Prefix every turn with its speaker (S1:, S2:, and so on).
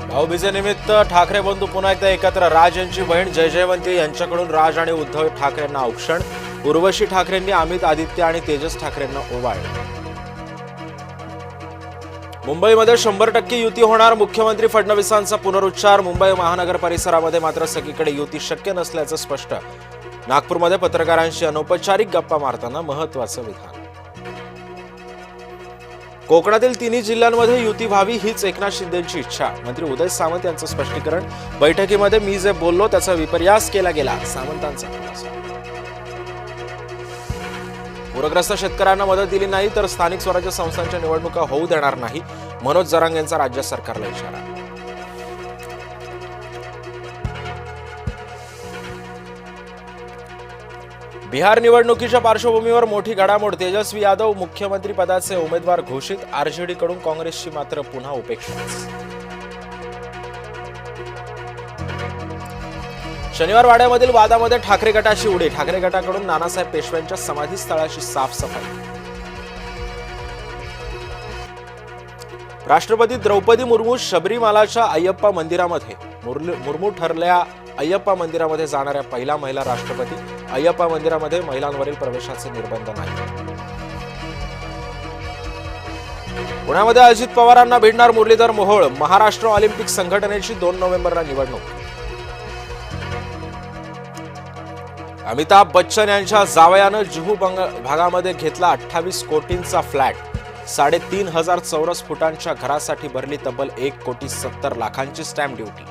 S1: भाऊबीजेनिमित्त ठाकरे बंधू पुन्हा एकदा एकत्र. राज यांची बहीण जयजयवंती यांच्याकडून राज आणि उद्धव ठाकरेंना औक्षण. उर्वशी ठाकरेंनी अमित, आदित्य आणि तेजस ठाकरेंना ओवाळले. मुंबईमध्ये 100% युती होणार. मुख्यमंत्री फडणवीसांचा पुनरुच्चार. मुंबई महानगर परिसरामध्ये मात्र सगळीकडे युती शक्य नसल्याचं स्पष्ट. नागपूरमध्ये पत्रकारांशी अनौपचारिक गप्पा मारताना महत्त्वाचं विधान. कोकणातील तिन्ही जिल्ह्यांमध्ये युती व्हावी हीच एकनाथ शिंदेंची इच्छा. मंत्री उदय सामंत यांचं स्पष्टीकरण. बैठकीमध्ये मी जे बोललो त्याचा विपर्यास केला गेला, सामंतांचा खुलासा. पूरग्रस्त शेतकऱ्यांना मदत दिली नाही तर स्थानिक स्वराज्य संस्थांच्या निवडणुका होऊ देणार नाही, मनोज जरांगे यांचा राज्य सरकारला इशारा. बिहार निवडणुकीच्या पार्श्वभूमीवर मोठी घडामोड. तेजस्वी यादव मुख्यमंत्री पदाचे उमेदवार घोषित. आरजेडीकडून काँग्रेसची मात्र पुन्हा उपेक्षा. शनिवार वाड्यामधील वादामध्ये ठाकरे गटाची उडी. ठाकरे गटाकडून नानासाहेब पेशव्यांच्या समाधीस्थळाची साफसफाई. राष्ट्रपती द्रौपदी मुर्मू शबरीमालाच्या अय्यप्पा मंदिरामध्ये. मुर्मू ठरल्या अय्यप्पा मंदिरामध्ये जाणाऱ्या पहिल्या महिला राष्ट्रपती. अय्यप्पा मंदिरामध्ये महिलांवरील प्रवेशाचे निर्बंध नाही. पुण्यामध्ये अजित पवारांना भिडणार मुरलीधर मोहोळ. महाराष्ट्र ऑलिम्पिक संघटनेची 2 नोव्हेंबरला निवडणूक. अमिताभ बच्चन यांच्या जावयानं जुहू भागामध्ये घेतला 28 कोटींचा फ्लॅट. 3,500 चौरस फुटांच्या घरासाठी भरली तब्बल 1,70,00,000 स्टॅम्प ड्युटी.